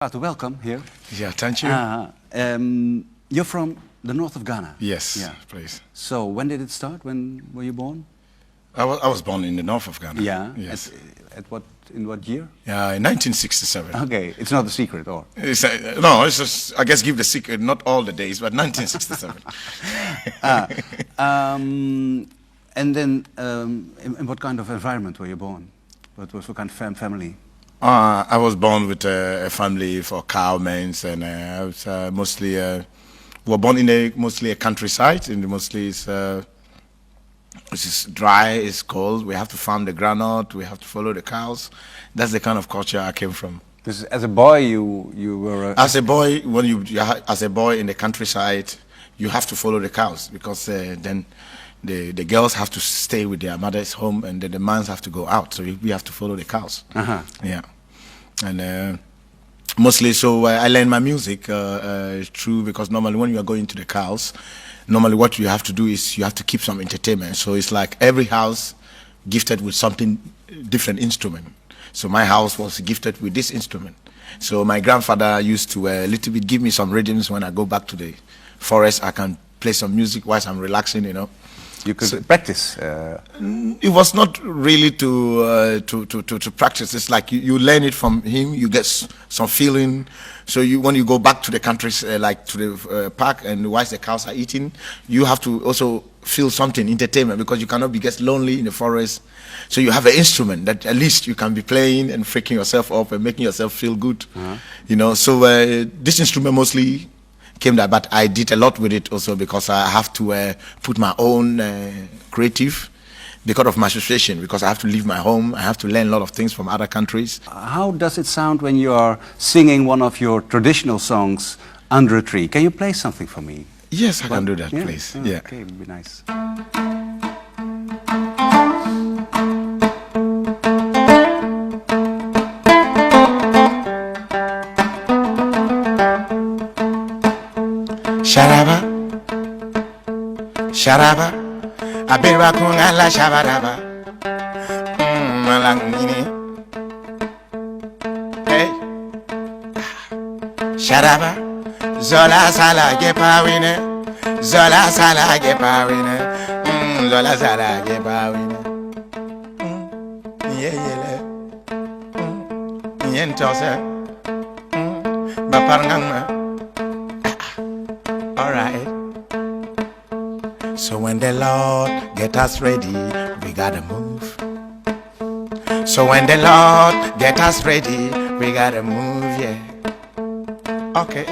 Welcome here. Yeah, thank you. You're from the north of Ghana. Yes, Yeah. please. So when did it start? When were you born? I was born in the north of Ghana. Yeah. Yes. In what year? Yeah, in 1967. Okay, it's not a secret, or? No, it's just, I guess give the secret, not all the days, but 1967. And then, in what kind of environment were you born? What kind of family? I was born with a family for cowmen, and I was mostly we were born in mostly a countryside. In the mostly it's dry, it's cold. We have to farm the groundnut. We have to follow the cows. That's the kind of culture I came from. Because as a boy, you were. As a boy, when as a boy in the countryside, you have to follow the cows because then the girls have to stay with their mother's home, and then the mans have to go out. So we have to follow the cows. Yeah, and mostly so I learned my music through, because normally when you are going to the cows, normally what you have to do is you have to keep some entertainment. So it's like every house gifted with something different instrument. So my house was gifted with this instrument. So my grandfather used to little bit give me some rhythms when I go back to the forest. I can play some music whilst I'm relaxing, you know. You could practice. It was not really to practice. It's like you learn it from him. You get some feeling. So when you go back to the countries, like to the park, and whilst the cows are eating, you have to also feel something, entertainment, because you cannot be just lonely in the forest. So you have an instrument that at least you can be playing and freaking yourself up and making yourself feel good. You know. So this instrument mostly came that, but I did a lot with it also because I have to put my own creative because of my situation, because I have to leave my home. I have to learn a lot of things from other countries. How does it sound when you are singing one of your traditional songs under a tree? Can you play something for me? Yes, I can do that, please. Oh, yeah. Okay, it would be nice. Sharaba, sharaba, abirba kunga la shabaraba, malangini. Hey, sharaba, zola sala ge pawine, zola sala ge pawine, zola sala ge pawine. Yeyele, yentose, baparngama. Alright. So when the Lord get us ready, we gotta move. So when the Lord get us ready, we gotta move, yeah. Okay.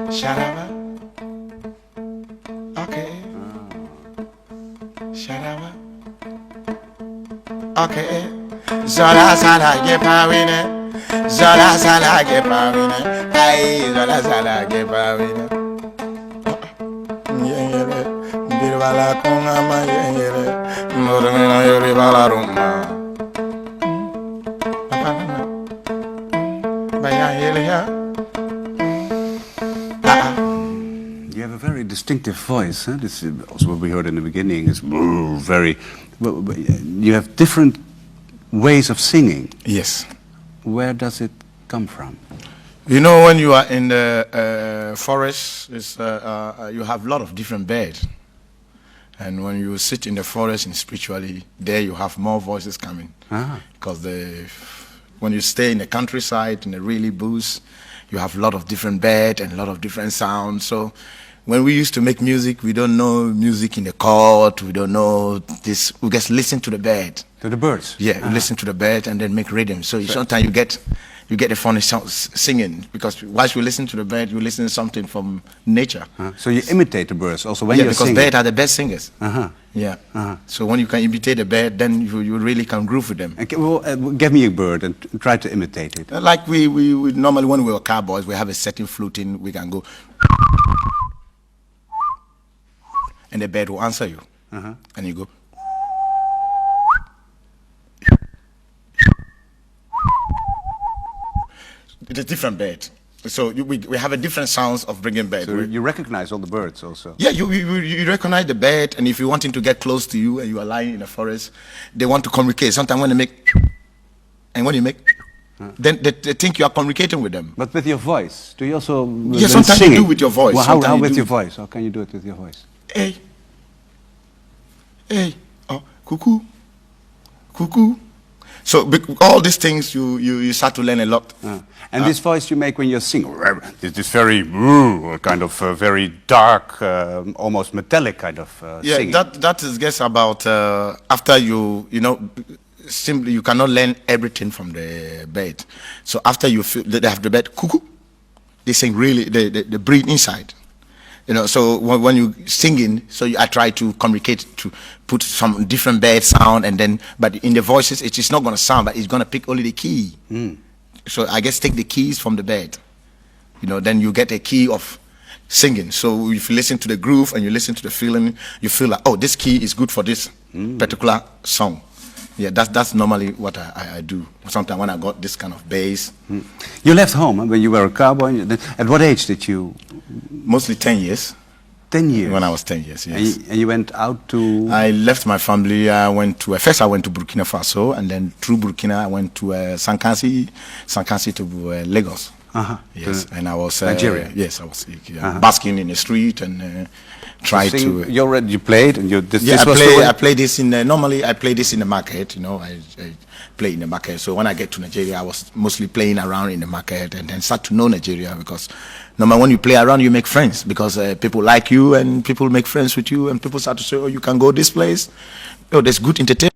Sharaba. Okay. Sharaba. Okay. Zola sala ge pawine. Zola sala ge pawine. Ay, zola sala ge pawine. Yengere, birwala konga ma yengere, murmina yuri bala rumma. You have a very distinctive voice. Huh? This is also what we heard in the beginning. It's very. You have different ways of singing. Yes. Where does it come from? You know, when you are in the forest, you have a lot of different birds. And when you sit in the forest and spiritually, there you have more voices coming. Because when you stay in the countryside, in the really bush, you have a lot of different birds and a lot of different sounds. So when we used to make music, we don't know music in the chord, we don't know this, we just listen to the bird. To the birds? Yeah, you listen to the bird and then make rhythm. So sometimes you get the funny sounds singing, because whilst you listen to the bird, you listen to something from nature. So you imitate the birds also when you're because singing? birds are the best singers. Yeah. So when you can imitate the bird, then you really can groove with them. Okay, well, give me a bird and try to imitate it. Like we normally, when we were cowboys, we have a setting fluting, we can go, and the bird will answer you. And you go. It's a different bird. So we have a different sounds of bringing bird. So you recognize all the birds also? Yeah, you recognize the bird, and if you want him to get close to you and you are lying in the forest, they want to communicate. Sometimes when they make, and when you make, then they think you are communicating with them. But with your voice, do you also Yeah, sometimes you singing? do with your voice, Well, sometimes how you with do your with- voice? How can you do it with your voice? Hey, hey, oh, cuckoo, cuckoo. So all these things you start to learn a lot. And this voice you make when you sing, this very kind of very dark, almost metallic kind of Yeah, singing. that is guess about after you know simply you cannot learn everything from the bed. So after you feel that they have the bed cuckoo, they sing really they breathe inside. You know, so when you singing, so I try to communicate to put some different bed sound, and then but in the voices it is not going to sound, but it's going to pick only the key. So I guess take the keys from the bed, you know, then you get a key of singing. So if you listen to the groove and you listen to the feeling, you feel like, oh, this key is good for this particular song. Yeah, that's normally what I do. Sometimes when I got this kind of bass. You left home when you were a cowboy. At what age did you? Mostly 10 years. 10 years. When I was 10 years, And yes. and you went out to. I left my family. I went to first I went to Burkina Faso, and then through Burkina I went to Sankansi to Lagos. Yes, To and I was Nigeria. Yes, I was basking in the street and tried sing, to. you played, and you. This Yeah, was the way- I play this in normally I play this in the market. You know, I play in the market. So when I get to Nigeria, I was mostly playing around in the market, and then start to know Nigeria because normally when you play around, you make friends because people like you and people make friends with you, and people start to say, oh, you can go this place. Oh, there's good entertainment.